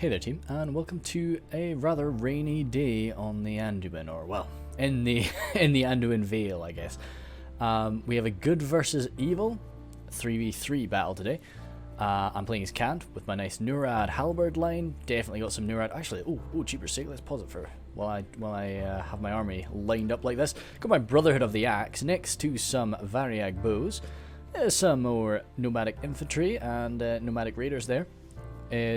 Hey there team, and welcome to a rather rainy day on the Anduin, or well, in the Anduin Vale, I guess. We have a good versus evil 3v3 battle today. I'm playing as Cant with my nice Nurad halberd line. Definitely got some Nurad. Actually, oh, cheaper sake. Let's pause it for while I have my army lined up like this. Got my Brotherhood of the Axe next to some Variag bows, some more nomadic infantry and nomadic raiders there.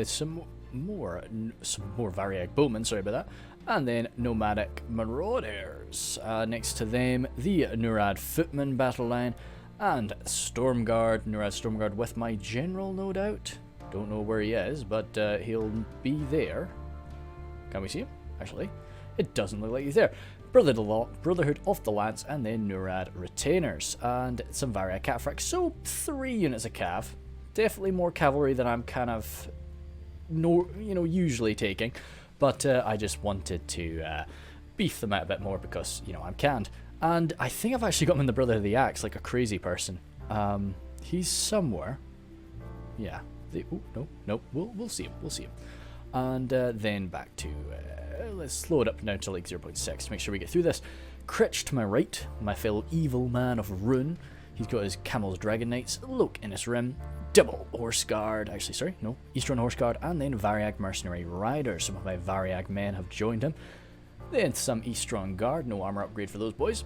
Some more Variag bowmen, sorry about that, and then nomadic marauders. Next to them, the Nurad footman battle line, and Stormguard, Nurad Stormguard with my general, no doubt. Don't know where he is, but he'll be there. Can we see him? Actually, it doesn't look like he's there. Brotherhood of the Lance, and then Nurad retainers, and some Variag cataphracts. So 3 units of cav. Definitely more cavalry than I'm kind of usually taking, but I just wanted to beef them out a bit more because, I'm canned. And I think I've actually got him in the Brotherhood of the Axe like a crazy person. He's somewhere. Yeah. No. We'll see him. And then back to let's slow it up now to like 0.6 to make sure we get through this. Critch to my right, my fellow evil man of Rhun. He's got his Camel's Dragon Knights, Loke in his rim, double Horse Guard, Eastern Horse Guard, and then Variag Mercenary Riders. Some of my Variag men have joined him. Then some Eastern Guard, no armor upgrade for those boys.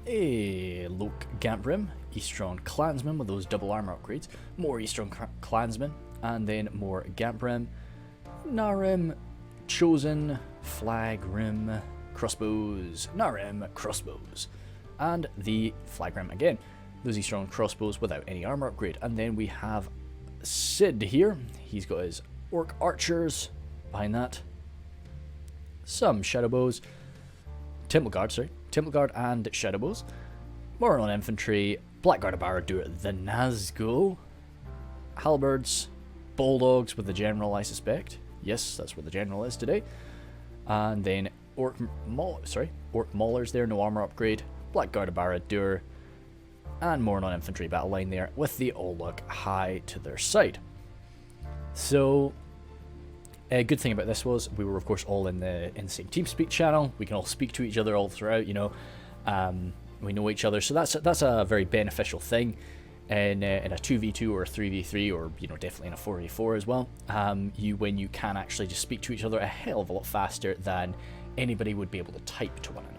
A Loke Gamprim, Eastern Clansmen with those double armor upgrades. More Eastern Clansmen, and then more Gamprim. Narim, Chosen, Flag Rim, Crossbows, Narim, Crossbows. And the Flag Rim again. Those Eastern crossbows without any armor upgrade. And then we have Sid here. He's got his Orc Archers behind that. Some Shadowbows. Temple Guard and Shadowbows. Mordor Infantry. Blackguard of Barad-dûr, the Nazgul. Halberds. Bulldogs with the General, I suspect. Yes, that's where the General is today. And then Orc Maulers there, no armor upgrade. Blackguard of Barad-dûr. And more non-infantry battle line there with the Oluk high to their side. So, a good thing about this was we were of course all in the same TeamSpeak channel. We can all speak to each other all throughout. We know each other, so that's a very beneficial thing in a 2v2 or a 3v3 or definitely in a 4v4 as well. When you can actually just speak to each other a hell of a lot faster than anybody would be able to type to one another.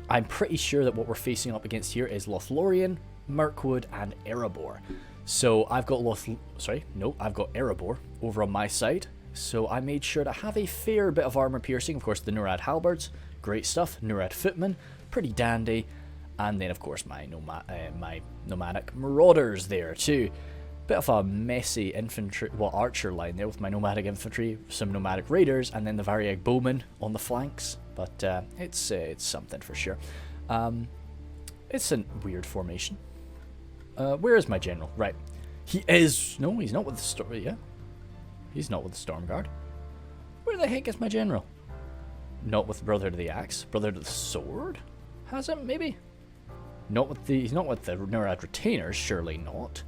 I'm pretty sure that what we're facing up against here is Lothlorien, Mirkwood, and Erebor. So I've got I've got Erebor over on my side. So I made sure to have a fair bit of armor piercing. Of course, the Nurad halberds, great stuff. Nurad footmen, pretty dandy. And then of course my nomadic marauders there too. Bit of a messy infantry, archer line there with my nomadic infantry, some nomadic raiders, and then the Variag bowmen on the flanks. But it's something for sure. It's a weird formation. Where is my general? Right, he's not with the storm. Yeah, he's not with the Storm Guard. Where the heck is my general? Not with the Brotherhood of the Axe. Brotherhood of the Sword has him maybe. He's not with the Nurad retainers. Surely not.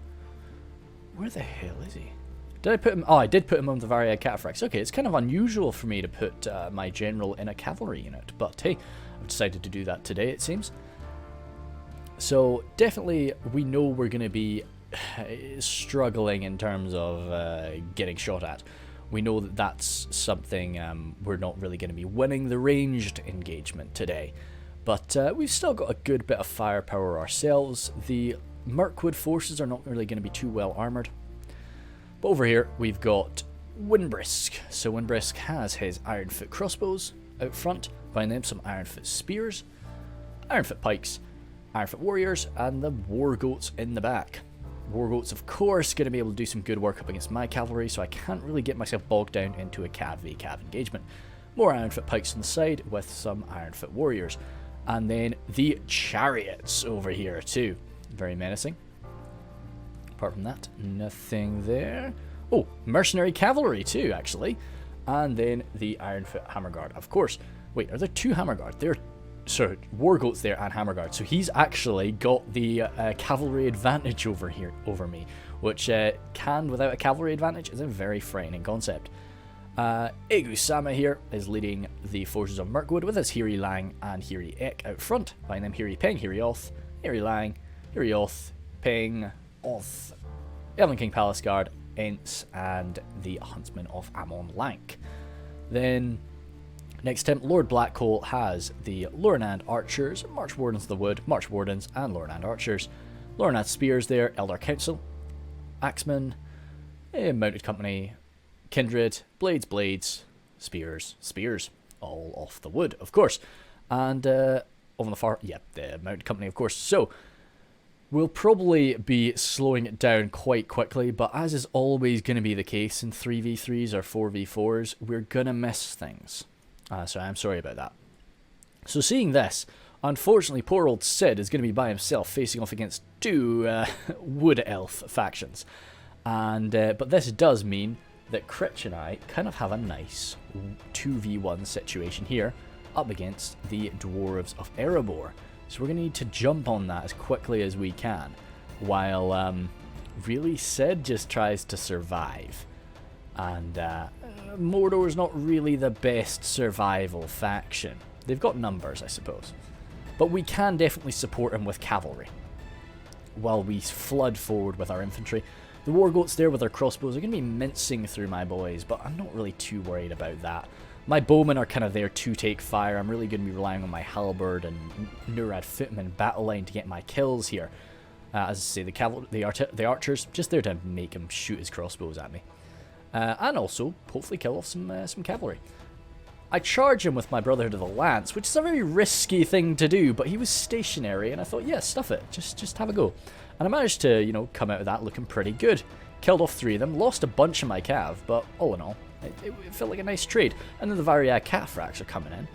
Where the hell is he? Did I put him? Oh, I did put him on the Variag cataphracts. Okay, it's kind of unusual for me to put my general in a cavalry unit, but hey, I've decided to do that today, it seems. So definitely, we know we're going to be struggling in terms of getting shot at. We know that that's something we're not really going to be winning the ranged engagement today, but we've still got a good bit of firepower ourselves. The Mirkwood forces are not really going to be too well armoured. But over here, we've got Windbrisk. So Windbrisk has his Ironfoot crossbows out front, behind them some Ironfoot spears, Ironfoot pikes, Ironfoot warriors, and the Wargoats in the back. Wargoats, of course, going to be able to do some good work up against my cavalry, so I can't really get myself bogged down into a cav v cav engagement. More Ironfoot pikes on the side with some Ironfoot warriors. And then the chariots over here too. Very menacing. Apart from that, nothing there. Oh, mercenary cavalry too, actually. And then the Ironfoot Hammer Guard, of course. Wait, are there two Hammer Guard? Wargoats there and Hammer Guard. So he's actually got the cavalry advantage over me, which can, without a cavalry advantage, is a very frightening concept. Egusama here is leading the forces of Mirkwood with his Hiri Lang and Hiri Ek out front. Behind them, Hiri Peng, Hiri Oth, Hiri Lang, Hiri Oth, Peng, Oth, Elven King Palace Guard, Ents, and the Huntsman of Amon Lank. Then, next to him, Lord Blackcoal has the Lorinand Archers, March Wardens of the Wood, March Wardens, and Lorinand Archers. Lorinand Spears there, Elder Council, Axemen, Mounted Company, Kindred, Blades, Spears, all off the wood, of course. And over on the far, the Mounted Company, of course. So, we'll probably be slowing it down quite quickly, but as is always going to be the case in 3v3s or 4v4s, we're going to miss things. So I'm sorry about that. So seeing this, unfortunately poor old Sid is going to be by himself facing off against two Wood Elf factions. And but this does mean that Critch and I kind of have a nice 2v1 situation here up against the Dwarves of Erebor. So we're going to need to jump on that as quickly as we can, while really Sid just tries to survive. And Mordor's not really the best survival faction. They've got numbers, I suppose. But we can definitely support him with cavalry, while we flood forward with our infantry. The Wargoats there with their crossbows are going to be mincing through my boys, but I'm not really too worried about that. My bowmen are kind of there to take fire. I'm really going to be relying on my halberd and Nurad footman battle line to get my kills here. As I say, the archers, just there to make him shoot his crossbows at me. And also, hopefully kill off some cavalry. I charge him with my Brotherhood of the Lance, which is a very risky thing to do, but he was stationary, and I thought, yeah, stuff it. Just have a go. And I managed to, you know, come out of that looking pretty good. Killed off 3 of them, lost a bunch of my cav, but all in all, it felt like a nice trade. And then the Varia Cataphracts are coming in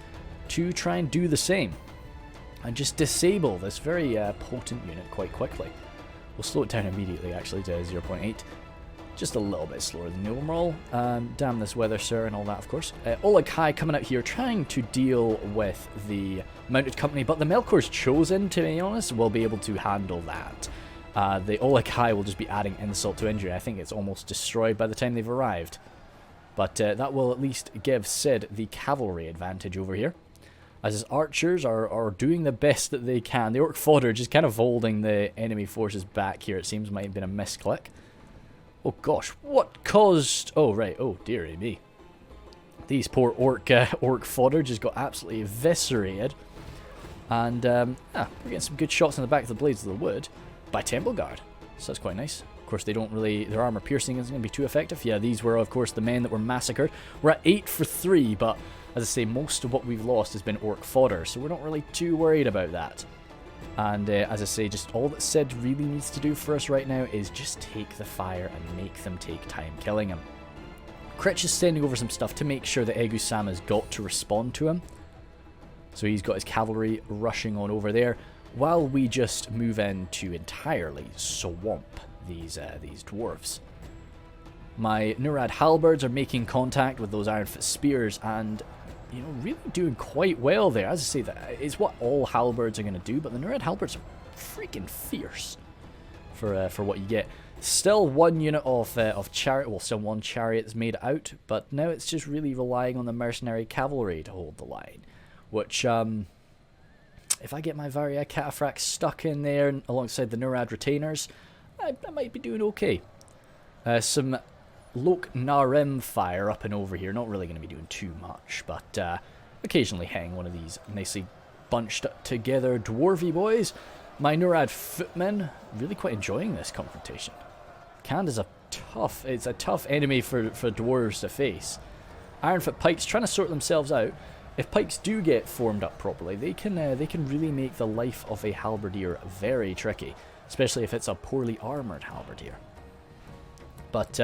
to try and do the same. And just disable this very potent unit quite quickly. We'll slow it down immediately, actually, to 0.8. Just a little bit slower than normal. Damn this weather, sir, and all that, of course. Oleg Kai coming out here, trying to deal with the Mounted Company, but the Melkor's chosen, to be honest, will be able to handle that. The Oleg Kai will just be adding insult to injury. I think it's almost destroyed by the time they've arrived. But that will at least give Sid the cavalry advantage over here, as his archers are doing the best that they can. The Orc fodder just kind of holding the enemy forces back here. It seems might have been a misclick. Oh gosh, what caused... Oh right, oh dearie me. These poor orc fodder just got absolutely eviscerated. And we're getting some good shots in the back of the Blades of the Wood by Temple Guard. So that's quite nice. Of course, they don't really... Their armor piercing isn't going to be too effective. Yeah, these were, of course, the men that were massacred. We're at 8 for 3, but as I say, most of what we've lost has been orc fodder, so we're not really too worried about that. And as I say, just all that Sid really needs to do for us right now is just take the fire and make them take time killing him. Critch is sending over some stuff to make sure that Egusama's got to respond to him. So he's got his cavalry rushing on over there, while we just move in to entirely swamp these dwarves. My Nurad halberds are making contact with those Ironfoot spears, and you know, really doing quite well there. As I say, that is what all halberds are going to do, but the Nurad halberds are freaking fierce for what you get. Still one unit of chariot, well, still one chariot is made out, but now it's just really relying on the mercenary cavalry to hold the line, which if I get my Varia Cataphracts stuck in there alongside the Nurad retainers, I might be doing okay. Some Lok Narim fire up and over here, not really going to be doing too much, but occasionally hitting one of these nicely bunched together dwarvy boys. My Nurad footmen really quite enjoying this confrontation. Khand is a tough enemy for dwarves to face. Ironfoot pikes trying to sort themselves out. If pikes do get formed up properly, they can really make the life of a halberdier very tricky, especially if it's a poorly armored halberdier. But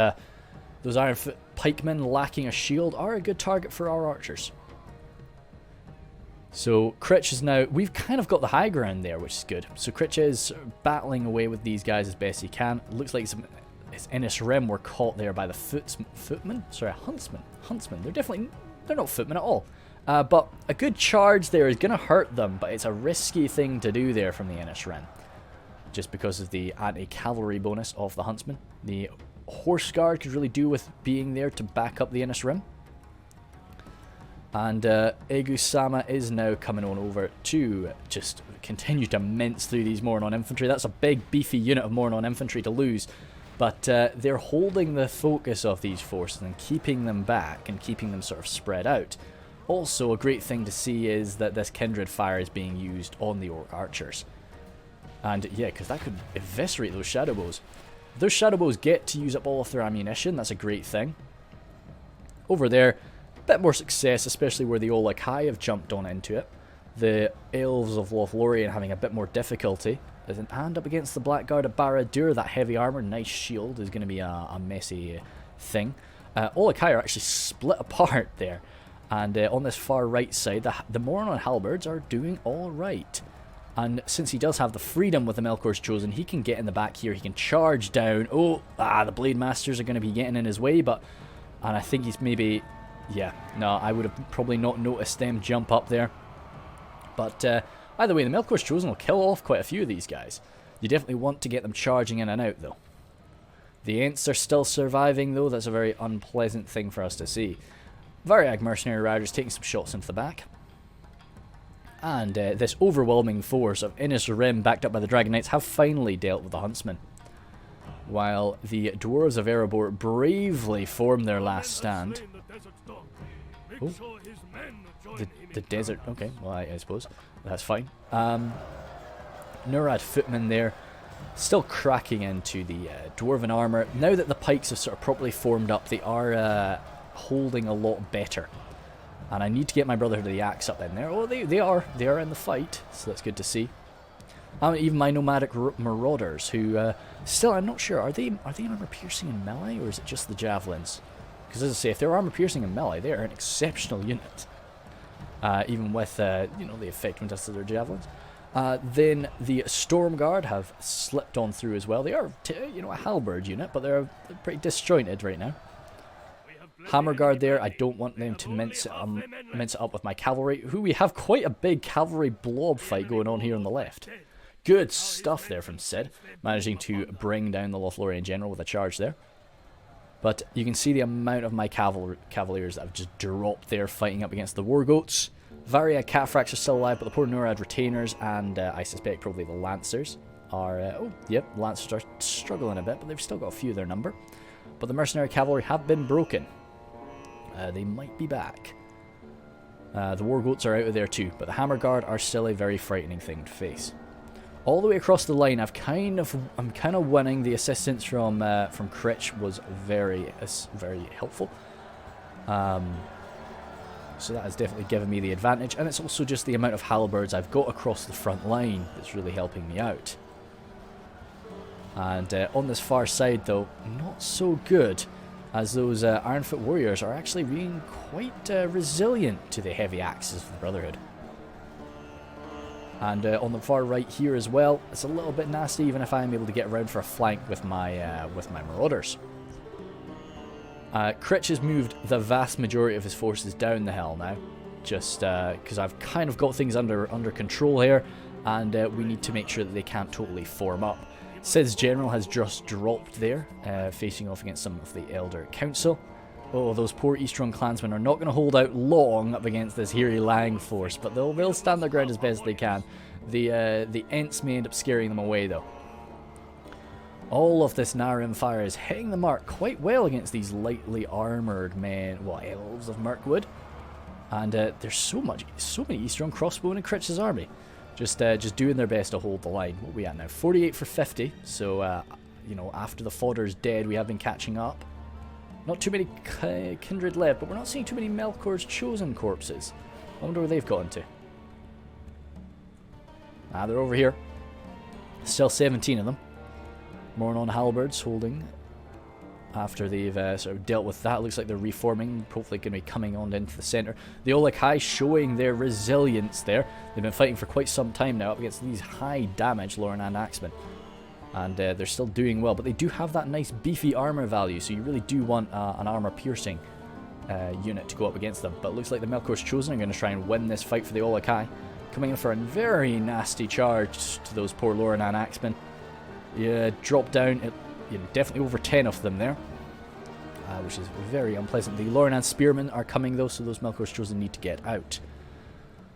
those Ironfoot pikemen lacking a shield are a good target for our archers. So Critch is now... We've kind of got the high ground there, which is good. So Critch is battling away with these guys as best he can. It looks like his Innis Rim were caught there by the footmen? Sorry, huntsmen. Huntsmen. They're not footmen at all. But a good charge there is going to hurt them, but it's a risky thing to do there from the Innis Rim. just because of the anti-cavalry bonus of the Huntsman. The Horse Guard could really do with being there to back up the Innis Rim. And Egu-sama is now coming on over to just continue to mince through these Moranon infantry. That's a big, beefy unit of Moranon infantry to lose. But they're holding the focus of these forces and keeping them back and keeping them sort of spread out. Also, a great thing to see is that this Kindred Fire is being used on the Orc Archers. And yeah, because that could eviscerate those Shadow Bows. If those Shadow Bows get to use up all of their ammunition, that's a great thing. Over there, a bit more success, especially where the Olokai have jumped on into it. The Elves of Lothlorien having a bit more difficulty. And up against the Blackguard of Barad-dûr, that heavy armor, nice shield, is going to be a messy thing. Olokai are actually split apart there. And on this far right side, the Moranon halberds are doing alright. And since he does have the freedom with the Melkor's Chosen, he can get in the back here, he can charge down. Oh, the Blade Masters are going to be getting in his way, and I think he's maybe... Yeah, no, I would have probably not noticed them jump up there. But either way, the Melkor's Chosen will kill off quite a few of these guys. You definitely want to get them charging in and out, though. The Ents are still surviving, though. That's a very unpleasant thing for us to see. Variag Mercenary Riders taking some shots into the back. And this overwhelming force of Innis Rim, backed up by the Dragon Knights, have finally dealt with the Huntsman. While the Dwarves of Erebor bravely form their last stand. Oh, the desert, okay, well I suppose, that's fine. Nurad Footman there, still cracking into the Dwarven armour. Now that the pikes have sort of properly formed up, they are holding a lot better. And I need to get my Brotherhood of the Axe up in there. Oh, they are in the fight, so that's good to see. Even my Nomadic Marauders, who still, I'm not sure, are they armor piercing in melee, or is it just the javelins? Because as I say, if they're armor piercing in melee, they are an exceptional unit. Even with you know, the effect when dusted their javelins. Then the Storm Guard have slipped on through as well. They are, you know, a halberd unit, but they're pretty disjointed right now. Hammer Guard there, I don't want them to mince it up with my cavalry, who we have quite a big cavalry blob fight going on here on the left. Good stuff there from Sid, managing to bring down the Lothlorien general with a charge there. But you can see the amount of my cavaliers that have just dropped there fighting up against the War Goats. Varia Catfrax are still alive, but the poor Nurad Retainers and I suspect probably the Lancers are... oh, yep, Lancers are struggling a bit, but they've still got a few of their number. But the Mercenary Cavalry have been broken. They might be back. The War Goats are out of there too, but the Hammer Guard are still a very frightening thing to face. All the way across the line, I'm kind of winning. The assistance from Critch was very helpful. So that has definitely given me the advantage, and it's also just the amount of halberds I've got across the front line that's really helping me out. And on this far side, though, not so good, as those Ironfoot warriors are actually being quite resilient to the heavy axes of the Brotherhood. And on the far right here as well, it's a little bit nasty, even if I'm able to get around for a flank with my Marauders. Critch has moved the vast majority of his forces down the hill now, just because I've kind of got things under control here, and we need to make sure that they can't totally form up. Sid's general has just dropped there, facing off against some of the Elder Council. Oh, those poor Eastron clansmen are not going to hold out long up against this Hiri Lang force, but they'll stand their ground as best they can. The Ents may end up scaring them away, though. All of this Narim fire is hitting the mark quite well against these lightly armoured men, well, elves of Mirkwood. And there's so many Eastron crossbow in Critch's army. Just doing their best to hold the line. What are we at now? 48 for 50. So, you know, after the fodder's dead, we have been catching up. Not too many kindred left, but we're not seeing too many Melkor's Chosen corpses. I wonder where they've gotten to. They're over here. Still 17 of them. Moranon halberds holding after they've sort of dealt with that. Looks like they're reforming, hopefully going to be coming on into the centre. The Olokai showing their resilience there. They've been fighting for quite some time now up against these high damage Lorenan Axemen. And they're still doing well, but they do have that nice beefy armour value, so you really do want an armour piercing unit to go up against them. But it looks like the Melkor's Chosen are going to try and win this fight for the Olokai. Coming in for a very nasty charge to those poor Lorenan Axemen. You drop down, definitely over 10 of them there. Which is very unpleasant. The Lothlorien spearmen are coming though, so those Melkor's Chosen need to get out.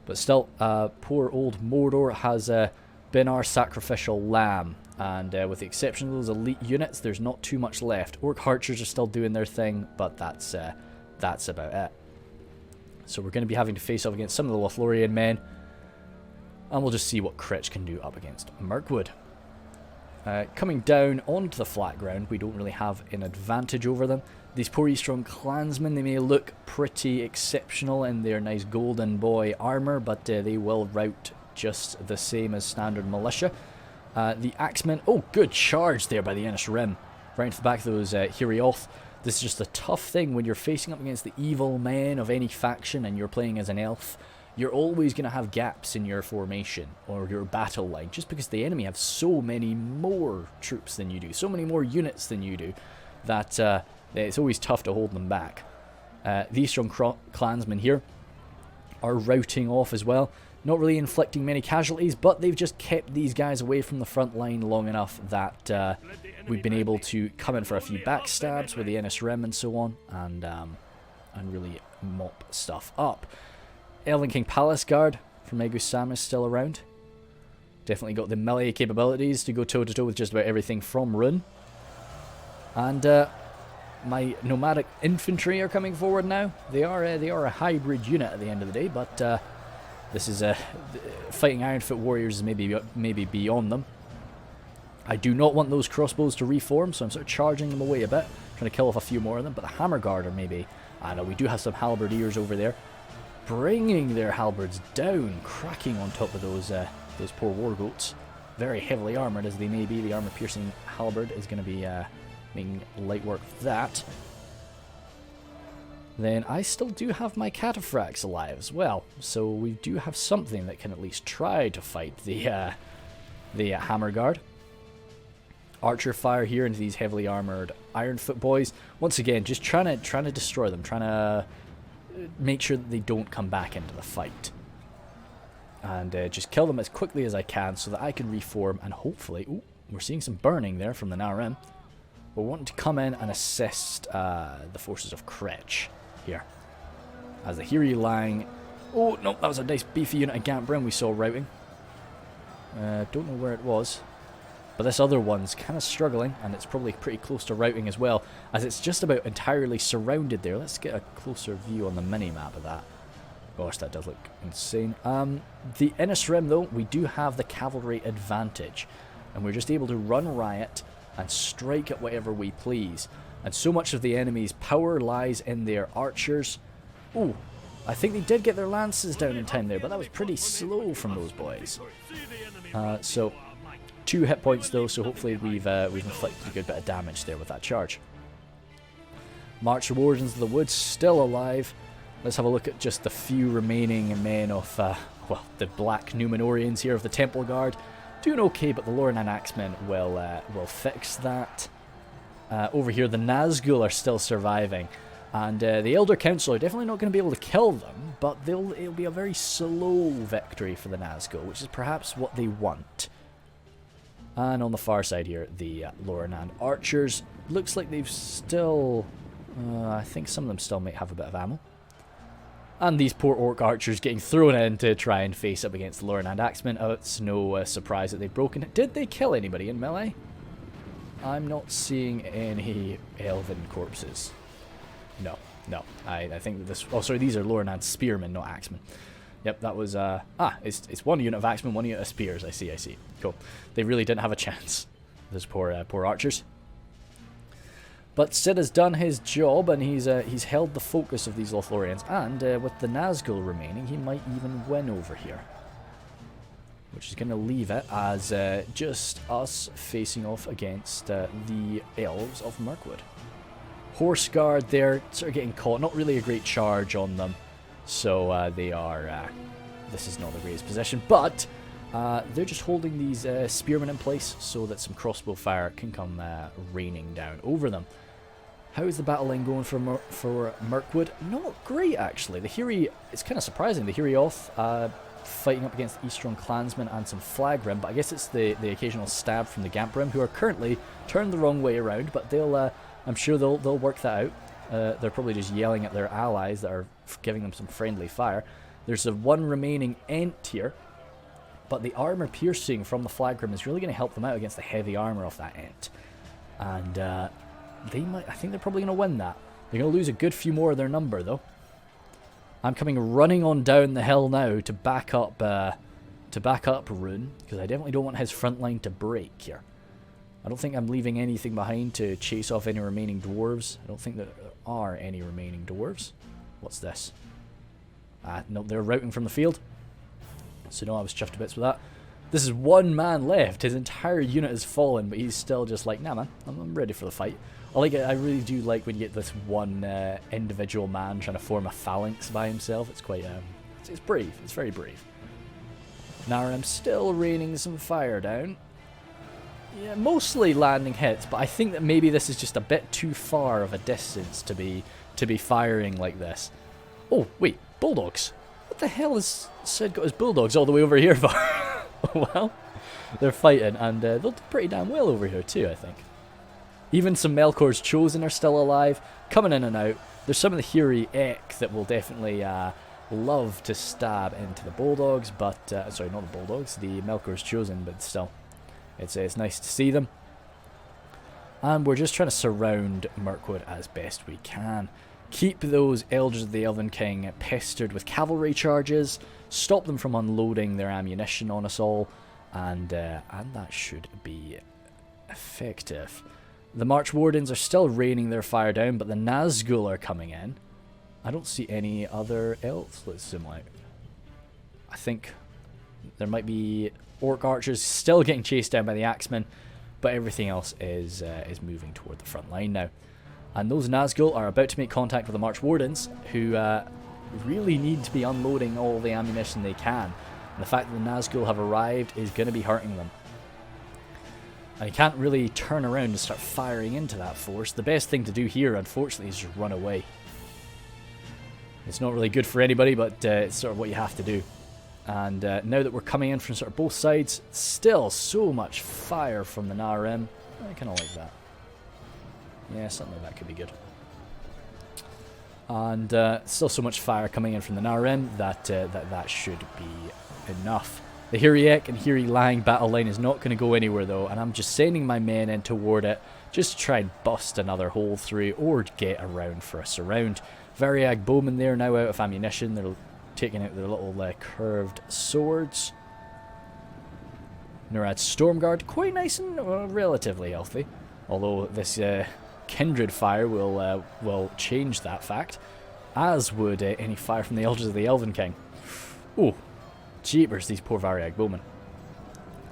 But still, poor old Mordor has been our sacrificial lamb. And with the exception of those elite units, there's not too much left. Orc archers are still doing their thing, but that's about it. So we're going to be having to face off against some of the Lothlorien men. And we'll just see what Critch can do up against Mirkwood. Coming down onto the flat ground, we don't really have an advantage over them. These poor Eastron clansmen, they may look pretty exceptional in their nice golden boy armour, but they will rout just the same as standard militia. The Axemen, oh, good charge there by the Rim. Right into the back of those Hirioth. This is just a tough thing when you're facing up against the evil men of any faction and you're playing as an elf. You're always going to have gaps in your formation or your battle line, just because the enemy have so many more troops than you do, so many more units than you do, that it's always tough to hold them back. These strong clansmen here are routing off as well, not really inflicting many casualties, but they've just kept these guys away from the front line long enough that we've been able to come in for a few backstabs with the Rim and so on, and really mop stuff up. Elven King Palace Guard from Egusam is still around. Definitely got the melee capabilities to go toe-to-toe with just about everything from Rhun. And my nomadic infantry are coming forward now. They are a hybrid unit at the end of the day, but this is fighting Ironfoot warriors is maybe beyond them. I do not want those crossbows to reform, so I'm sort of charging them away a bit, trying to kill off a few more of them. But the Hammer Guard are maybe. I know we do have some halberdiers over there, bringing their halberds down, cracking on top of those poor war goats. Very heavily armoured as they may be. The armour-piercing halberd is going to be making light work of that. Then I still do have my cataphracts alive as well, so we do have something that can at least try to fight the Hammer Guard. Archer fire here into these heavily armoured Ironfoot boys. Once again, just trying to destroy them, trying to make sure that they don't come back into the fight. And just kill them as quickly as I can so that I can reform and hopefully... Ooh, we're seeing some burning there from the Narim. We're wanting to come in and assist the forces of Critch here. As the Hiri Lang... Oh, no, that was a nice beefy unit of Gantbrim we saw routing. Don't know where it was. But this other one's kind of struggling, and it's probably pretty close to routing as well, as it's just about entirely surrounded there. Let's get a closer view on the mini-map of that. Gosh, that does look insane. The Rim, though, we do have the cavalry advantage, and we're just able to run riot and strike at whatever we please. And so much of the enemy's power lies in their archers. Ooh, I think they did get their lances down in time there, but that was pretty slow from those boys. So... 2 hit points though, so hopefully we've inflicted a good bit of damage there with that charge. March the Wardens of the Woods still alive. Let's have a look at just the few remaining men of, well, the Black Numenorians here of the Temple Guard. Doing okay, but the Lothlorien Axemen will fix that. Over here, the Nazgul are still surviving. And the Elder Council are definitely not going to be able to kill them, but it'll be a very slow victory for the Nazgul, which is perhaps what they want. And on the far side here, the Lothlorien archers. Looks like they've still... I think some of them still might have a bit of ammo. And these poor orc archers getting thrown in to try and face up against the Lothlorien axemen. Oh, it's no surprise that they've broken it. Did they kill anybody in melee? I'm not seeing any elven corpses. No. I think that this... Oh, sorry, these are Lothlorien spearmen, not axemen. Yep, that was, it's one unit of axemen, one unit of spears. I see. Cool. They really didn't have a chance. Those poor archers. But Sid has done his job, and he's held the focus of these Lothloriens. And with the Nazgul remaining, he might even win over here. Which is going to leave it as just us facing off against the Elves of Mirkwood. Horse Guard there, sort of getting caught. Not really a great charge on them. So they are, this is not the greatest position, but they're just holding these spearmen in place so that some crossbow fire can come raining down over them. How is the battle line going for Mirkwood? Not great, actually. The Hiri, it's kind of surprising. The Hirioth fighting up against the Eastern Clansmen and some Flagrim, but I guess it's the occasional stab from the Gamprim, who are currently turned the wrong way around, but they'll I'm sure they'll work that out. They're probably just yelling at their allies that are giving them some friendly fire. There's the one remaining Ent here, but the armor piercing from the Flagrim is really going to help them out against the heavy armor of that Ent. And I think they're probably going to win that. They're going to lose a good few more of their number, though. I'm coming running on down the hill now to back up Rhun, because I definitely don't want his front line to break here. I don't think I'm leaving anything behind to chase off any remaining dwarves. I don't think there are any remaining dwarves. What's this? No, they're routing from the field. So no, I was chuffed to bits with that. This is one man left. His entire unit has fallen, but he's still just like, nah man, I'm ready for the fight. I like it. I really do like when you get this one individual man trying to form a phalanx by himself. It's quite, it's brave. It's very brave. Naram still raining some fire down. Yeah, mostly landing hits, but I think that maybe this is just a bit too far of a distance to be firing like this. Oh wait, bulldogs. What the hell has Sid got his bulldogs all the way over here for? Well, they're fighting, and they'll do pretty damn well over here too, I think. Even some Melkor's Chosen are still alive, coming in and out. There's some of the Hiri Ek that will definitely love to stab into the bulldogs, but sorry, not the bulldogs, the Melkor's Chosen, but still, it's nice to see them. And we're just trying to surround Mirkwood as best we can. Keep those Elders of the Elven King pestered with cavalry charges, stop them from unloading their ammunition on us all, and that should be effective. The March Wardens are still raining their fire down, but the Nazgul are coming in. I don't see any other elves. Let's zoom out. I think there might be Orc archers still getting chased down by the Axemen, but everything else is moving toward the front line now. And those Nazgul are about to make contact with the March Wardens, who really need to be unloading all the ammunition they can. And the fact that the Nazgul have arrived is going to be hurting them. And you can't really turn around and start firing into that force. The best thing to do here, unfortunately, is just run away. It's not really good for anybody, but it's sort of what you have to do. And now that we're coming in from sort of both sides, still so much fire from the Narim. I kind of like that. Yeah, something like that could be good. And still so much fire coming in from the Narim that that should be enough. The Hiriek and Hiri Lang battle line is not going to go anywhere though, and I'm just sending my men in toward it just to try and bust another hole through or get around for a surround. Variag bowmen there now out of ammunition. They're taking out their little curved swords. Nurad's Stormguard, quite nice and relatively healthy, although this Kindred fire will change that fact, as would any fire from the Elders of the Elven King. Oh, jeepers, these poor Variag bowmen.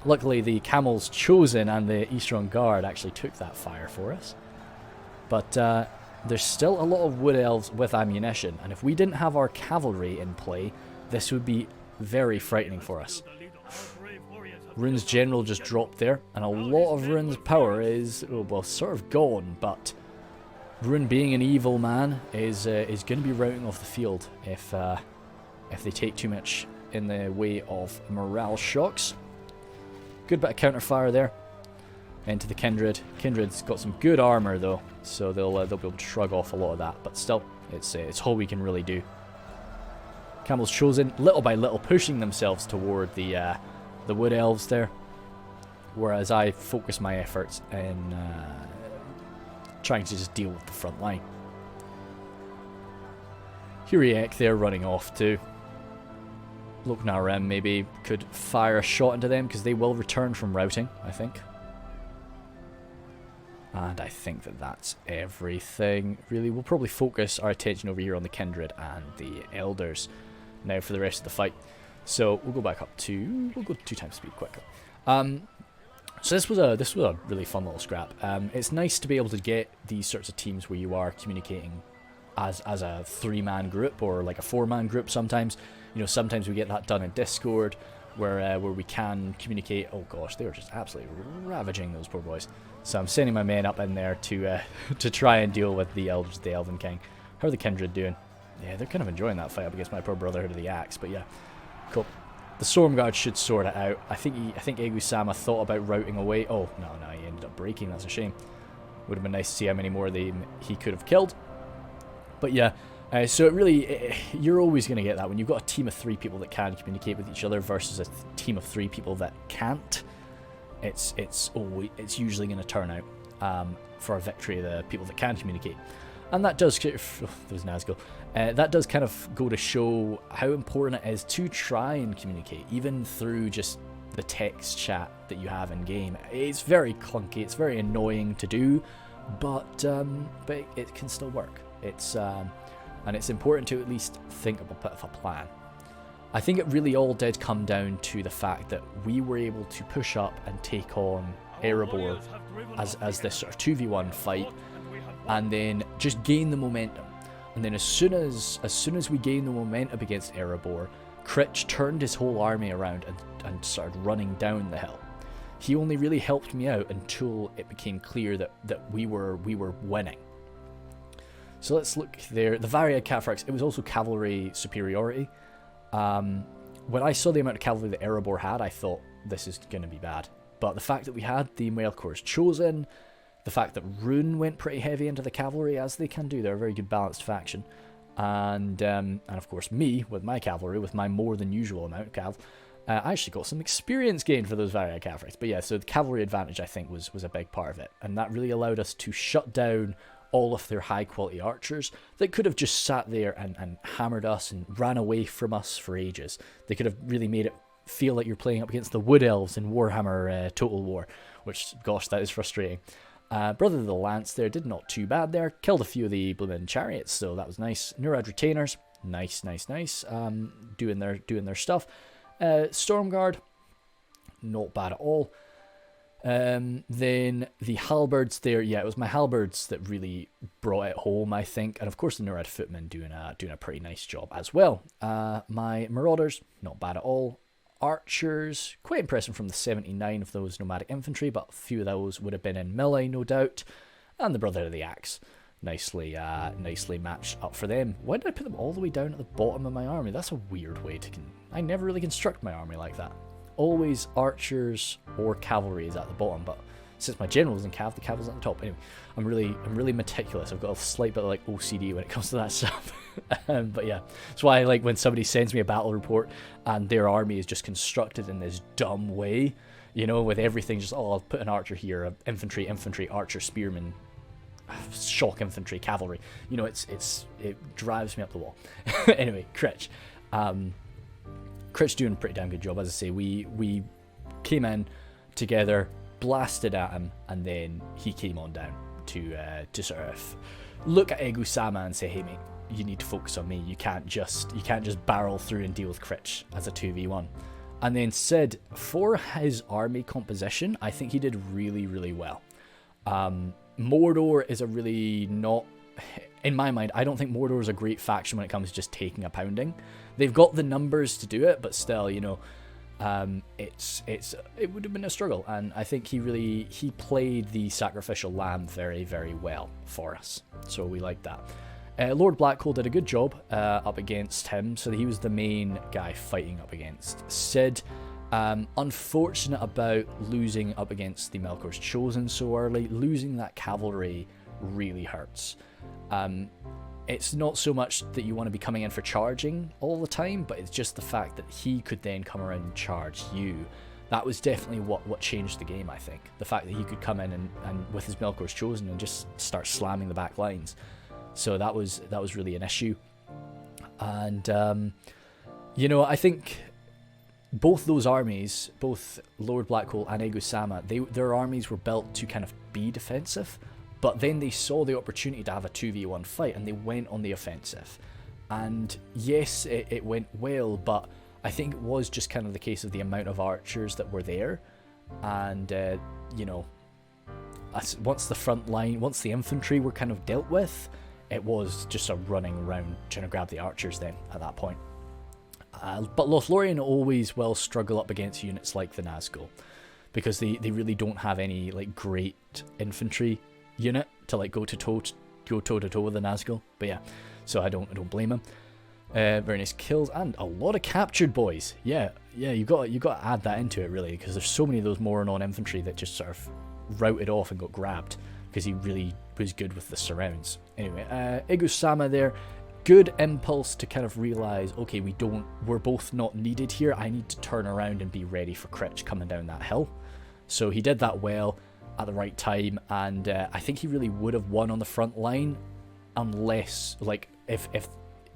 Luckily, the Camel's Chosen and the Eastern Guard actually took that fire for us. But there's still a lot of Wood Elves with ammunition, and if we didn't have our cavalry in play, this would be very frightening for us. Rhun's general just dropped there, and a lot of Rhun's power is, well, sort of gone, but Rhun, being an evil man, is going to be routing off the field if they take too much in the way of morale shocks. Good bit of counterfire there into the Kindred. Kindred's got some good armor though, so they'll be able to shrug off a lot of that, but still, it's all we can really do. Camel's Chosen, little by little, pushing themselves toward the Wood Elves there, whereas I focus my efforts in trying to just deal with the front line. Hiriek there running off too. Loknarem maybe could fire a shot into them because they will return from routing, I think. And I think that that's everything. Really, we'll probably focus our attention over here on the Kindred and the Elders now for the rest of the fight. So we'll go back up to, we'll go 2 times speed quicker. So this was a really fun little scrap. It's nice to be able to get these sorts of teams where you are communicating as a 3-man group or like a 4-man group sometimes. You know, sometimes we get that done in Discord where we can communicate. Oh gosh, they were just absolutely ravaging those poor boys. So I'm sending my men up in there to try and deal with the Elders, the Elven King. How are the Kindred doing? Yeah, they're kind of enjoying that fight up against my poor Brotherhood of the Axe, but yeah, cool. The Stormguard should sort it out. I think Egu-sama thought about routing away. Oh, no, he ended up breaking. That's a shame. Would have been nice to see how many more he could have killed. But yeah, so it really, you're always going to get that when you've got a team of 3 people that can communicate with each other versus a team of 3 people that can't. It's usually going to turn out for a victory of the people that can communicate. And that does, there's Nazgul, that does kind of go to show how important it is to try and communicate, even through just the text chat that you have in game. It's very clunky, it's very annoying to do, but it can still work. And it's important to at least think of a bit of a plan. I think it really all did come down to the fact that we were able to push up and take on Erebor as this sort of 2v1 fight, and then just gain the momentum. And then as soon as we gained the momentum against Erebor, Critch turned his whole army around and started running down the hill. He only really helped me out until it became clear that we were winning. So let's look there. The Varia Cataphracts, it was also cavalry superiority. When I saw the amount of cavalry that Erebor had, I thought this is going to be bad. But the fact that we had the Mirkwood chosen, the fact that Rhun went pretty heavy into the cavalry, as they can do, they're a very good balanced faction. And of course me, with my cavalry, with my more than usual amount of cav, I actually got some experience gained for those Varia Cataphracts. But yeah, so the cavalry advantage, I think, was a big part of it. And that really allowed us to shut down all of their high quality archers that could have just sat there and hammered us and ran away from us for ages. They could have really made it feel like you're playing up against the Wood Elves in Warhammer Total War, which, gosh, that is frustrating. Brother of the Lance there did not too bad there. Killed a few of the blooming chariots, so that was nice. Neurad Retainers, nice. Doing their stuff. Stormguard, not bad at all. Then the halberds there, yeah, it was my halberds that really brought it home, I think. And of course the Neurad footmen doing a pretty nice job as well. My marauders, not bad at all. Archers, quite impressive from the 79 of those nomadic infantry, but a few of those would have been in melee, no doubt. And the Brother of the Axe, nicely matched up for them. Why did I put them all the way down at the bottom of my army? That's a weird way to... I never really construct my army like that. Always archers or cavalry is at the bottom, but since my general's in cav, the caval's at the top. Anyway, I'm really meticulous. I've got a slight bit of like OCD when it comes to that stuff. But yeah, that's why I like when somebody sends me a battle report and their army is just constructed in this dumb way, you know, with everything just, oh, I'll put an archer here, infantry, archer, spearman, shock infantry, cavalry. You know, it drives me up the wall. Anyway, Critch. Critch doing a pretty damn good job. As I say, we came in together, blasted at him, and then he came on down to sort of look at Egu-sama and say, hey mate, you need to focus on me. You can't just barrel through and deal with Critch as a 2v1. And then Sid, for his army composition, I think he did really well. Mordor is a really not... In my mind, I don't think Mordor is a great faction when it comes to just taking a pounding. They've got the numbers to do it, but still, you know, it would have been a struggle. And I think he played the sacrificial lamb very well for us. So we like that. Lord Blackhole did a good job up against him, so he was the main guy fighting up against Sid. Unfortunate about losing up against the Melkor's Chosen so early. Losing that cavalry really hurts. It's not so much that you want to be coming in for charging all the time, but it's just the fact that he could then come around and charge you. That was definitely what changed the game, I think. The fact that he could come in and with his Melkor's Chosen and just start slamming the back lines. So that was really an issue. And, you know, I think both those armies, both Lord Blackhole and Egu-sama, their armies were built to kind of be defensive. But then they saw the opportunity to have a 2v1 fight and they went on the offensive. And yes, it went well, but I think it was just kind of the case of the amount of archers that were there. And, you know, once the front line, once the infantry were kind of dealt with, it was just a running around trying to grab the archers then at that point. But Lothlorien always will struggle up against units like the Nazgul, because they really don't have any like great infantry unit to like go toe to toe with the Nazgul. But yeah, so I don't blame him. Very nice kills and a lot of captured boys. Yeah, you got to add that into it really, because there's so many of those Mordor infantry that just sort of routed off and got grabbed because he really was good with the surrounds. Anyway, Igusama there, good impulse to kind of realize, okay, we're both not needed here. I need to turn around and be ready for Critch coming down that hill. So he did that well at the right time, and I think he really would have won on the front line unless, like, if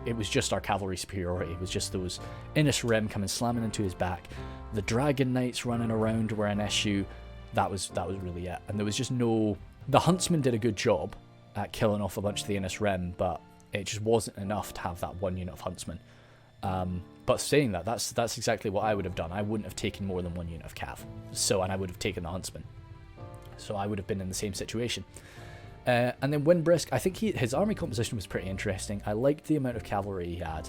it was just our cavalry superiority. It was just those Innis Rim coming slamming into his back. The Dragon Knights running around were an issue. That was really it. And there was just no... The Huntsman did a good job at killing off a bunch of the Innis Rim, but it just wasn't enough to have that one unit of Huntsman. But saying that, that's exactly what I would have done. I wouldn't have taken more than one unit of Cav. And I would have taken the Huntsman. So I would have been in the same situation. And then Windbrisk, I think his army composition was pretty interesting. I liked the amount of cavalry he had.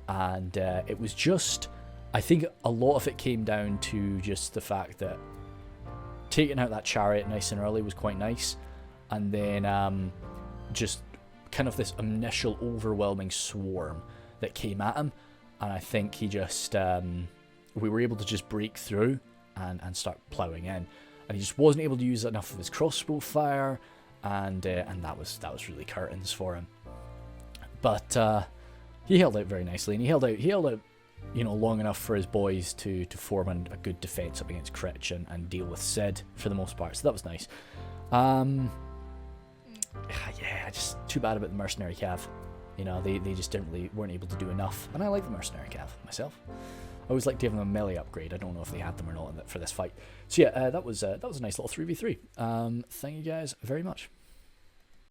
And it was just... I think a lot of it came down to just the fact that taking out that chariot nice and early was quite nice. And then just kind of this initial overwhelming swarm that came at him. And I think he just... we were able to just break through and start ploughing in. And he just wasn't able to use enough of his crossbow fire. And that was really curtains for him. But he held out very nicely, and he held out, you know, long enough for his boys to form a good defense up against Critch and deal with Sid for the most part. So that was nice. Yeah, just too bad about the mercenary cav. You know, they just weren't able to do enough. And I like the mercenary cav myself. I always like to give them a melee upgrade. I don't know if they had them or not for this fight. So yeah, that was a nice little 3v3. Thank you guys very much.